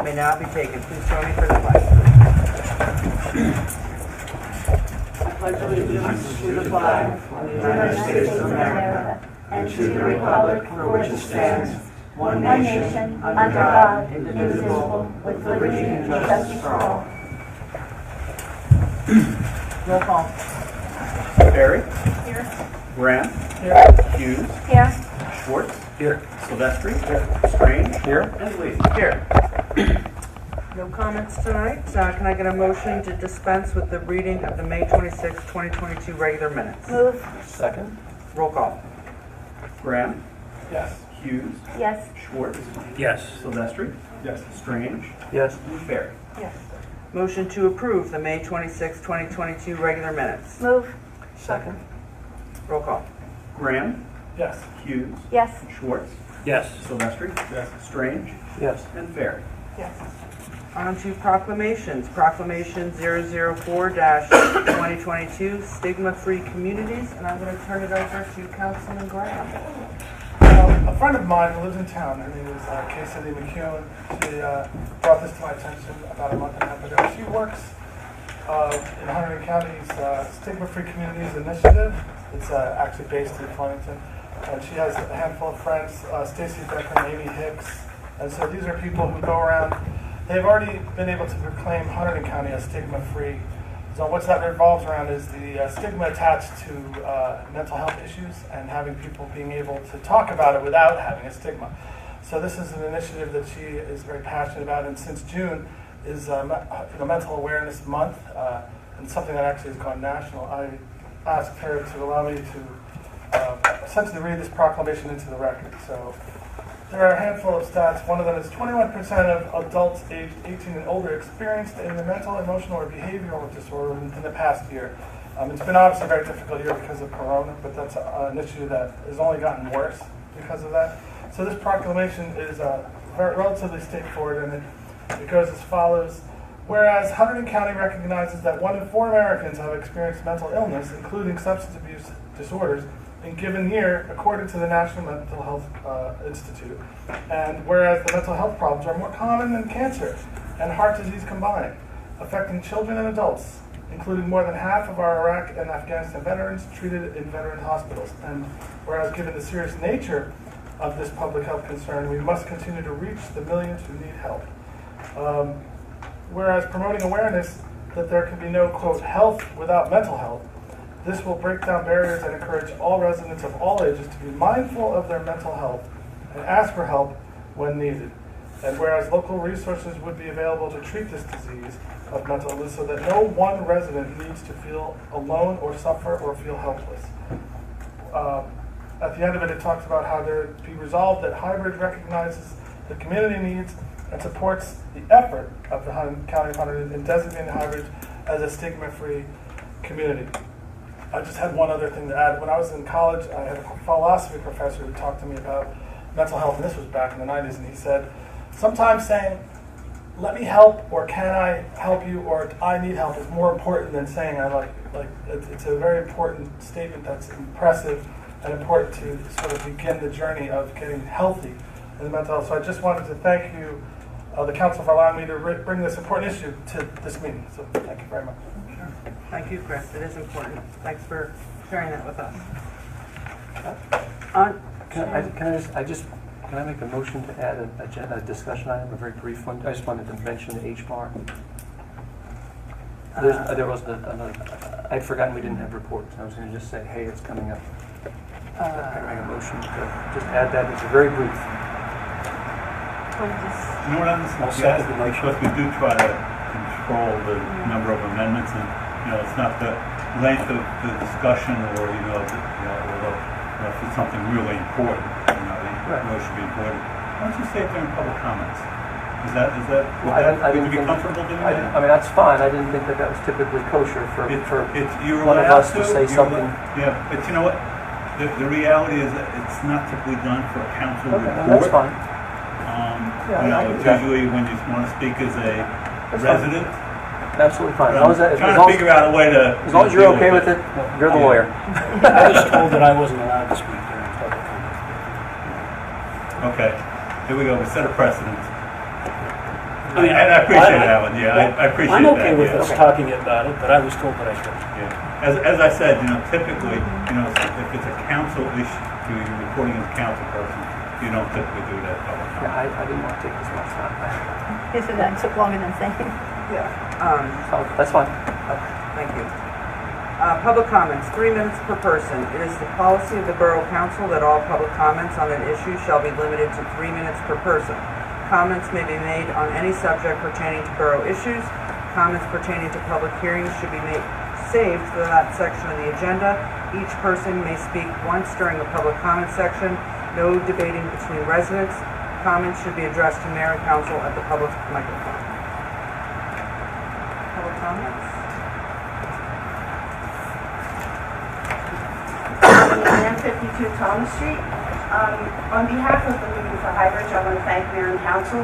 may now be taken. Please join me for the flag. I pledge allegiance to the flag of the United States of America and to the republic for which it stands, one nation, under God, indivisible, with liberty and justice for all. Roll call. Perry. Here. Graham. Here. Hughes. Here. Schwartz. Here. Silvestri. Here. Strange. Here. And Lee. Here. No comments tonight. Can I get a motion to dispense with the reading of the May 26, 2022 regular minutes? Move. Second. Roll call. Graham. Yes. Hughes. Yes. Schwartz. Yes. Silvestri. Yes. Strange. Yes. And Perry. Yes. Motion to approve the May 26, 2022 regular minutes. Move. Second. Roll call. Graham. Yes. Hughes. Yes. Schwartz. Yes. Silvestri. Yes. Strange. Yes. And Perry. Yes. On to proclamations. Proclamation 004-2022, Stigma-Free Communities, and I'm going to turn it over to Councilman Graham. A friend of mine who lives in town, her name is K-Cindy McCune, she brought this to my attention about a month and a half ago. She works in Hunterdon County's Stigma-Free Communities Initiative. It's actually based in Flemington. And she has a handful of friends, Stacy Becker and Amy Hicks. And so these are people who go around. They've already been able to proclaim Hunterdon County as stigma-free. So what that revolves around is the stigma attached to mental health issues and having people being able to talk about it without having a stigma. So this is an initiative that she is very passionate about, and since June is Mental Awareness Month, and something that actually has gone national. I asked her to allow me to essentially read this proclamation into the record. So there are a handful of stats. One of them is 21% of adults aged 18 and older experienced a mental, emotional, or behavioral disorder in the past year. It's been obviously a very difficult year because of Corona, but that's an issue that has only gotten worse because of that. So this proclamation is relatively straightforward, and it goes as follows. Whereas Hunterdon County recognizes that 1 in 4 Americans have experienced mental illness, including substance abuse disorders, in a given year, according to the National Mental Health Institute. And whereas the mental health problems are more common than cancer and heart disease combined, affecting children and adults, including more than half of our Iraq and Afghanistan veterans treated in veteran hospitals. And whereas given the serious nature of this public health concern, we must continue to reach the millions who need help. Whereas promoting awareness that there can be no, quote, health without mental health, this will break down barriers and encourage all residents of all ages to be mindful of their mental health and ask for help when needed. And whereas local resources would be available to treat this disease of mental illness so that no one resident needs to feel alone or suffer or feel helpless. At the end of it, it talks about how there be resolved that Hybrid recognizes the community needs and supports the effort of the County of Hunterdon in designating Hybrid as a stigma-free community. I just had one other thing to add. When I was in college, I had a philosophy professor who talked to me about mental health, and this was back in the 90s, and he said, sometimes saying, let me help, or can I help you, or I need help is more important than saying I like it's a very important statement that's impressive and important to sort of begin the journey of getting healthy in the mental health. So I just wanted to thank you, the council, for allowing me to bring this important issue to this meeting. So thank you very much. Thank you, Chris. It is important. Thanks for sharing that with us. Can I make a motion to add a discussion item, a very brief one? I just wanted to mention the HMAR. There was another. I'd forgotten we didn't have reports. I was going to just say, hey, it's coming up. Can I make a motion to just add that? It's very brief. You know what I'm saying? Because we do try to control the number of amendments, and it's not the length of the discussion, or although if it's something really important, it should be important. Why don't you say it during public comments? Would you be comfortable doing that? I mean, that's fine. I didn't think that was typically kosher for one of us to say something. Yeah, but you know what? The reality is that it's not typically done for a council report. That's fine. It's usually when you want to speak as a resident. Absolutely fine. Trying to figure out a way to. As long as you're okay with it, you're the lawyer. I was told that I wasn't allowed to speak during public comment. Okay, here we go. We set a precedent. I appreciate that one, yeah, I appreciate that. I'm okay with yeah. us talking about it, but I was told that I couldn't. Yeah. As I said, typically, if it's a council issue, you're reporting as a council person, you don't typically do that public Yeah, comment. I didn't want to take this much time. Yes, that took longer than thinking. Yeah, So, that's fine. thank you. Public comments, 3 minutes per person. It is the policy of the Borough Council that all public comments on an issue shall be limited to 3 minutes per person. Comments may be made on any subject pertaining to borough issues. Comments pertaining to public hearings should be saved for that section of the agenda. Each person may speak once during the public comment section. No debating between residents. Comments should be addressed to mayor and council at the public microphone. Public comments? Ann 52 Thomas Street. On behalf of the Movement for Highbridge, I want to thank Mayor and Council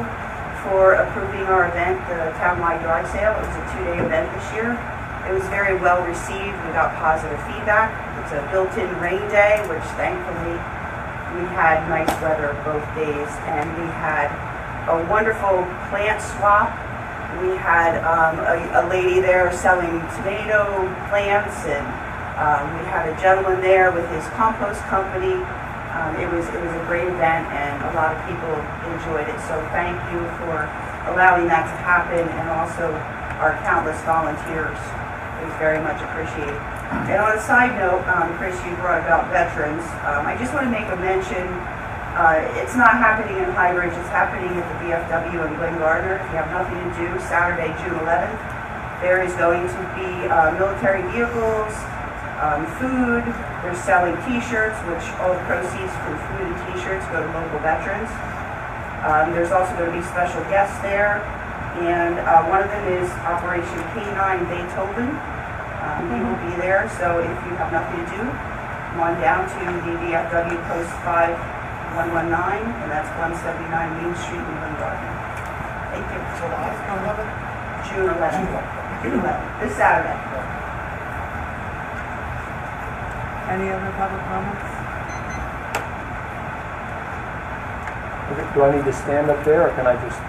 for approving our event, the Townwide Yard Sale. It was a 2-day event this year. It was very well received. We got positive feedback. It's a built-in rain day, which thankfully we had nice weather both days, and we had a wonderful plant swap. We had a lady there selling tomato plants, and we had a gentleman there with his compost company. It was a great event, and a lot of people enjoyed it. So thank you for allowing that to happen, and also our countless volunteers. It was very much appreciated. And on a side note, Chris, you brought about veterans. I just want to make a mention. It's not happening in Highbridge. It's happening at the BFW in Glen Gardner. If you have nothing to do, Saturday, June 11th, there is going to be military vehicles, food. They're selling T-shirts, which all the proceeds from food and T-shirts go to local veterans. There's also going to be special guests there, and one of them is Operation K9 Beethoven. He will be there, so if you have nothing to do, come on down to the VFW Post 5119, and that's 179 Main Street in Glen Gardner. Thank you. June 11th. June 11th. This Saturday. Any other public comments? Do I need to stand up there, or can I just?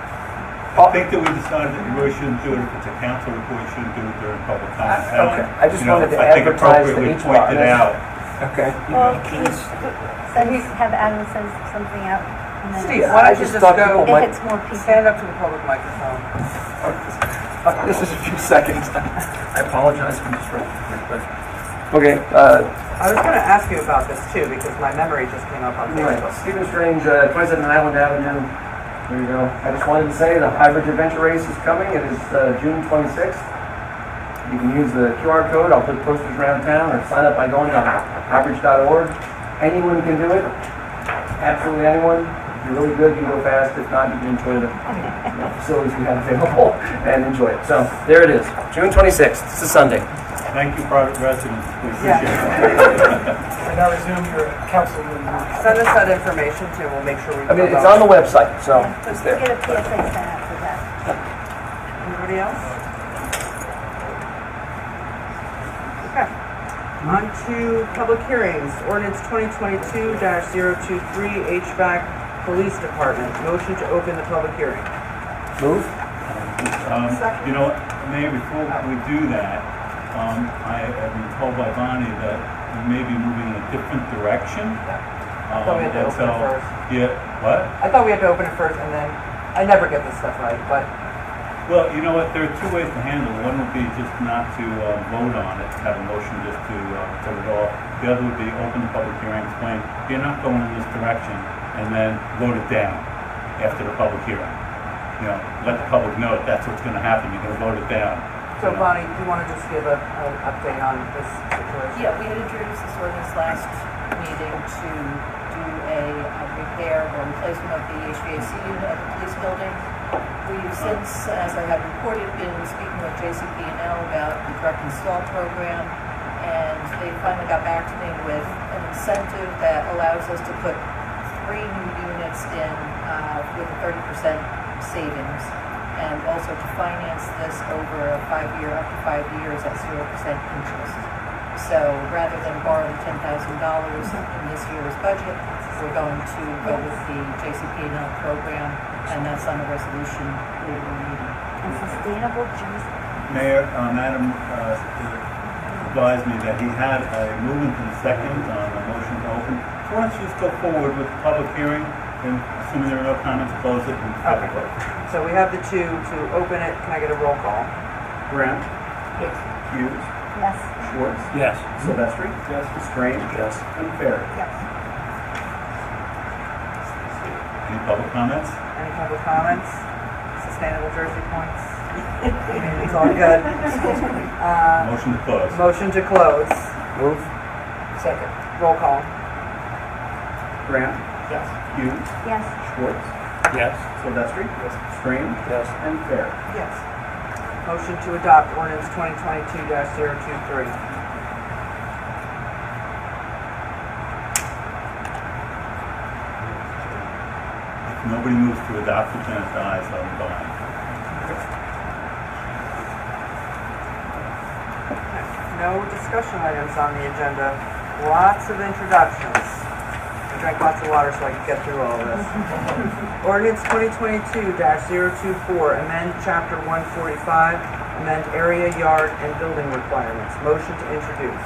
I think that we decided that you really shouldn't do it if it's a council report, you shouldn't do it during public comment. Okay, I just wanted to I think advertise to appropriately each pointed one. out. Okay. Well, so he's have Adam says something out. And then Steve, Yeah, why I don't you just just thought go, people if it's more people. stand up to the public microphone. This is a few seconds. I apologize for disrupting, but okay. I was going to ask you about this too, because my memory just came up on Right, Facebook. Stephen Strange, 27 Highland Avenue. There you go. I just wanted to say the Highbridge Adventure Race is coming. It is June 26th. You can use the QR code. I'll put posters around town, or sign up by going to highbridge.org. Anyone can do it. Absolutely anyone. If you're really good, you can go fast. If not, you can enjoy the facilities we have available and enjoy it. So there it is, June 26th. It's a Sunday. Thank you, private residents, we Yeah. appreciate it. And now resume your council meeting. Send us that information too, we'll make sure we. I mean, it's on the website, so it's there. Get a PSA sent out for that. Anybody else? Okay. On to public hearings. Ordinance 2022-023 HVAC Police Department. Motion to open the public hearing. Move. Mayor, before we do that, I have been told by Bonnie that we may be moving in a different direction. I thought we had to and open it first. Yeah, what? I thought we had to open it first and then, I never get this stuff right, but Well, you know what, there are two ways to handle it. One would be just not to vote on it, have a motion just to put it off. The other would be open the public hearing, explain, you're not going in this direction, and then vote it down after the public hearing. Let the public know that that's what's going to happen, you're going to vote it down. so Bonnie, do you want to just give an update on this situation? Yeah, we had introduced this ordinance last meeting to do a repair or replacement of the HVAC unit at the police building. We've since, as I have reported, been speaking with JCP&L about the direct install program, and they finally got back to me with an incentive that allows us to put 3 new units in with a 30% savings, and also to finance this over a 5-year, up to 5 years at 0% interest. So rather than borrow $10,000 in this year's budget, we're going to go with the JCP&L program, and that's on a resolution later in the meeting. And sustainable Jersey. Mayor, Madam advised me that he had a movement and a second on a motion to open. So why don't you just go forward with the public hearing, and assuming there are no comments, close it and have a vote. So we have the two to open it. Can I get a roll call? Graham? Yes. Hughes? Yes. Schwartz? Yes. Silvestri? Yes. Strange? Yes. And Fair. Yes. Any public comments? Any public comments? Sustainable Jersey points? It's all good. Motion to close. Motion to close. Move. Second. Roll call. Graham? Yes. Hughes? Yes. Schwartz? Yes. Silvestri? Yes. Strange? Yes. And Fair. Yes. Motion to adopt ordinance 2022-023. If nobody moves to adopt it, then it dies on the vine. No discussion items on the agenda. Lots of introductions. I drank lots of water so I could get through all of this. Ordinance 2022-024, amend Chapter 145, amend area, yard, and building requirements. Motion to introduce.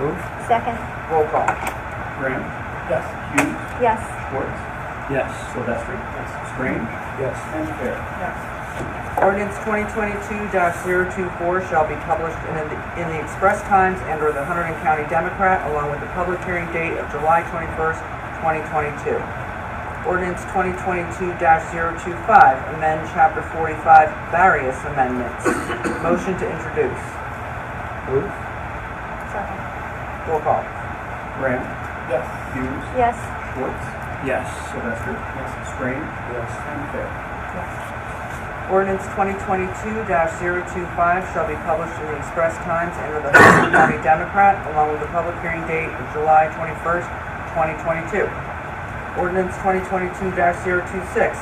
Move. Second. Roll call. Graham? Yes. Hughes? Yes. Schwartz? Yes. Silvestri? Yes. Strange? Yes. And Fair. Ordinance 2022-024 shall be published in the Express Times and or the Hunterdon County Democrat, along with the public hearing date of July 21st, 2022. Ordinance 2022-025, amend Chapter 45, various amendments. Motion to introduce. Move. Second. Roll call. Graham? Yes. Hughes? Yes. Schwartz? Yes. Silvestri? Yes. Strange? Yes. And Fair. Ordinance 2022-025 shall be published in the Express Times and in the Hunterdon County Democrat, along with the public hearing date of July 21st, 2022. Ordinance 2022-026,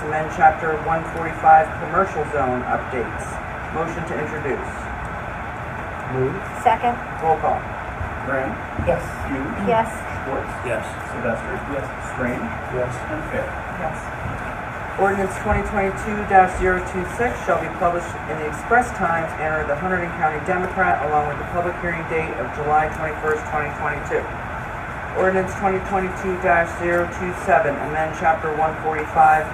amend Chapter 145, Commercial Zone Updates. Motion to introduce. Move. Second. Roll call. Graham? Yes. Hughes? Yes. Schwartz? Yes. Silvestri? Yes. Strange? Yes. And Fair. Yes. Ordinance 2022-026 shall be published in the Express Times and in the Hunterdon County Democrat, along with the public hearing date of July 21st, 2022. Ordinance 2022-027, amend Chapter 145,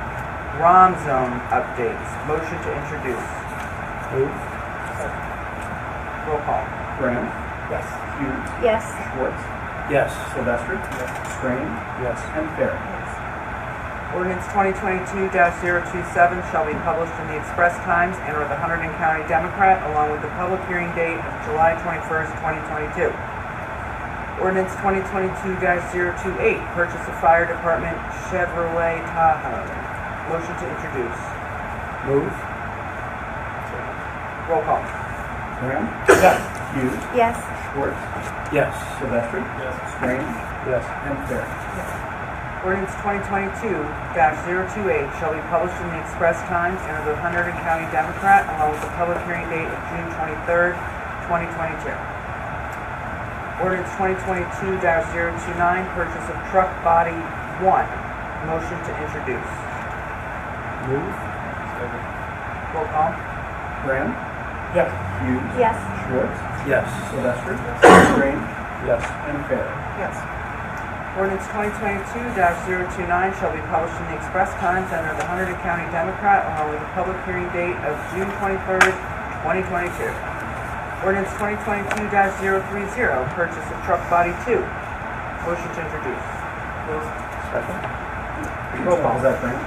ROM Zone Updates. Motion to introduce. Move. Roll call. Graham? Yes. Hughes? Yes. Schwartz? Yes. Silvestri? Yes. Strange? Yes. And Fair. Ordinance 2022-027 shall be published in the Express Times and or the Hunterdon County Democrat, along with the public hearing date of July 21st, 2022. Ordinance 2022-028, purchase of fire department Chevrolet Tahoe. Motion to introduce. Move. Roll call. Graham? Yes. Hughes? Yes. Schwartz? Yes. Silvestri? Yes. Strange? Yes. And Fair. Ordinance 2022-028 shall be published in the Express Times and in the Hunterdon County Democrat, along with the public hearing date of June 23rd, 2022. Ordinance 2022-029, purchase of truck body 1. Motion to introduce. Move. Roll call. Graham? Yes. Hughes? Yes. Schwartz? Yes. Silvestri? Strange? Yes. And Fair. Yes. Ordinance 2022-029 shall be published in the Express Times and in the Hunterdon County Democrat, along with the public hearing date of June 23rd, 2022. Ordinance 2022-030, purchase of truck body 2. Motion to introduce. Second. Roll call. Was that Graham?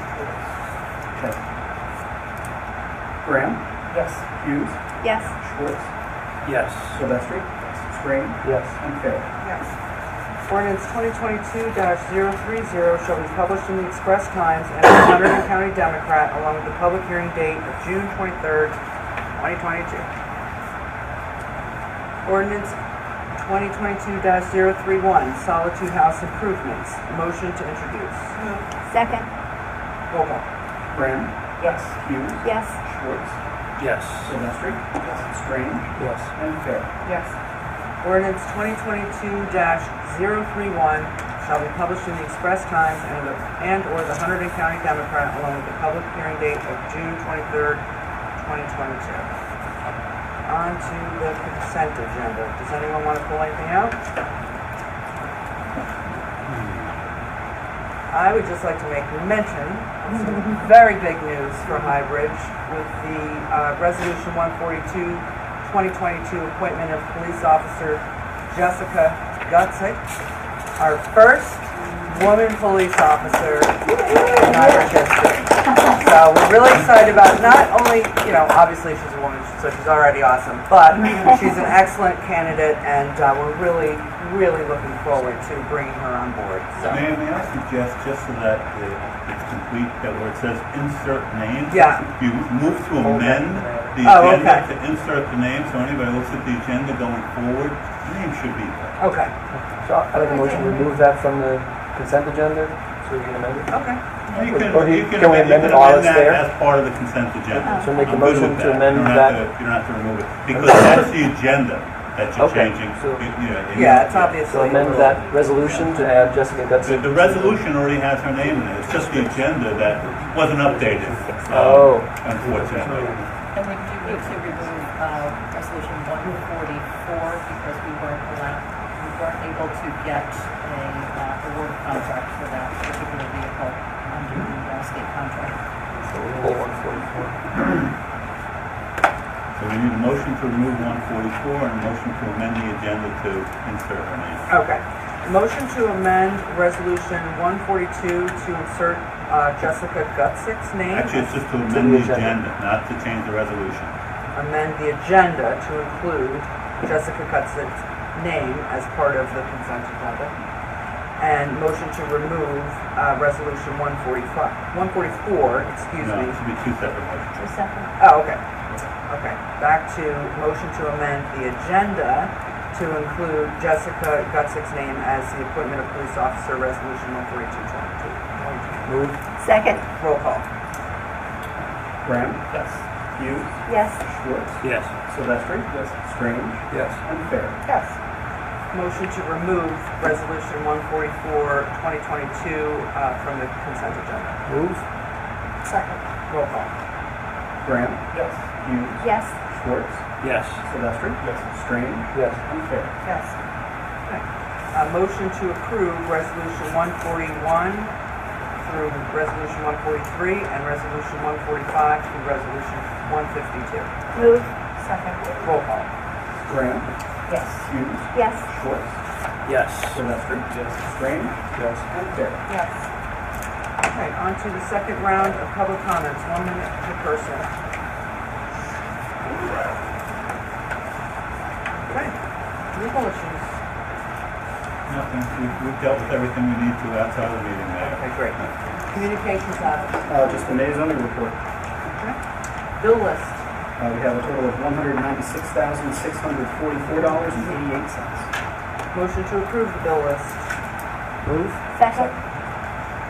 Okay. Graham? Yes. Hughes? Yes. Schwartz? Yes. Silvestri? Strange? Yes. And Fair. Yes. Ordinance 2022-030 shall be published in the Express Times and in the Hunterdon County Democrat, along with the public hearing date of June 23rd, 2022. Ordinance 2022-031, Solitude House Improvements. Motion to introduce. Second. Roll call. Graham? Yes. Hughes? Yes. Schwartz? Yes. Silvestri? Yes. Strange? Yes. And Fair. Yes. Ordinance 2022-031, shall be published in the Express Times and/or the Hunterdon County Democrat, along with the public hearing date of June 23rd, 2022. On to the consent agenda. Does anyone want to pull anything out? I would just like to make mention of some very big news for Highbridge with the Resolution 142, 2022 appointment of police officer Jessica Gutsick, our first woman police officer in Highbridge history. So we're really excited about it. Not only, obviously she's a woman, so she's already awesome, but she's an excellent candidate, and we're really looking forward to bringing her on board. So. May I suggest, just so that it's complete, that where it says insert name, you move to amend the agenda to insert the name, so anybody looks at the agenda going forward, the name should be there. Okay. So I'd like a motion to remove that from the consent agenda, so we can amend it. Okay. You can Can we amend it while it's that there? as part of the consent agenda. So make a I'm good motion with to amend You that. don't have to remove it, because that's the agenda that you're Okay. changing. So- Yeah, it's obviously. So amend that resolution to add Jessica Gutsick. The resolution already has her name in it, it's just the agenda that wasn't updated, unfortunately. And we do need to remove resolution 144 because we weren't able to get a award contract for that particular vehicle under the state contract. So we'll pull 144. So we need a motion to remove 144 and a motion to amend the agenda to insert her name. Okay. Motion to amend resolution 142 to insert Jessica Gutsick's name. Actually, it's just to amend the agenda, not to change the resolution. Amend the agenda to include Jessica Gutsick's name as part of the consent agenda. And motion to remove resolution 144, excuse No, me. it should be two separate motions. Oh, okay. Okay. Back to motion to amend the agenda to include Jessica Gutsick's name as the appointment of police officer, resolution 142-22. Move. Second. Roll call. Graham? Yes. Hughes? Yes. Schwartz? Yes. Silvestri? Yes. Strange? Yes. And Fair? Yes. Motion to remove resolution 144, 2022 from the consent agenda. Move. Second. Roll call. Graham? Yes. Hughes? Yes. Schwartz? Yes. Silvestri? Yes. Strange? Yes. And Fair? Yes. Okay. Motion to approve resolution 141 through resolution 143 and resolution 145 through resolution 152. Move. Second. Roll call. Graham? Yes. Hughes? Yes. Schwartz? Yes. Silvestri? Yes. Strange? Yes. And Fair? Yes. Okay, on to the second round of public comments, 1 minute per person. Okay, legal issues. Nothing, we've dealt with everything we need to outside of the meeting now. Okay, great. Communications office. Just the May zoning report. Okay. Bill list. We have a total of $196,644.88. Motion to approve the bill list. Move. Second.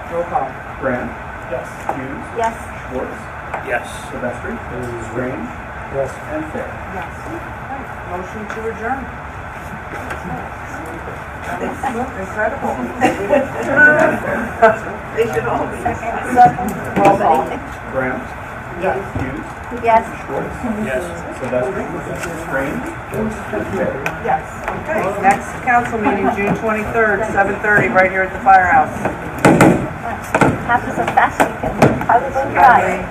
Roll call. Graham? Yes. Hughes? Yes. Schwartz? Yes. Silvestri? Strange? Yes. And Fair? Yes. Okay. Motion to adjourn. That was incredible. They should all be. Second. Roll call. Graham? Yes. Hughes? Yes. Schwartz? Yes. Silvestri? Strange? And Fair? Yes. Okay, next council meeting, June 23rd, 7:30, right here at the firehouse. Happens so fast you can probably go drive.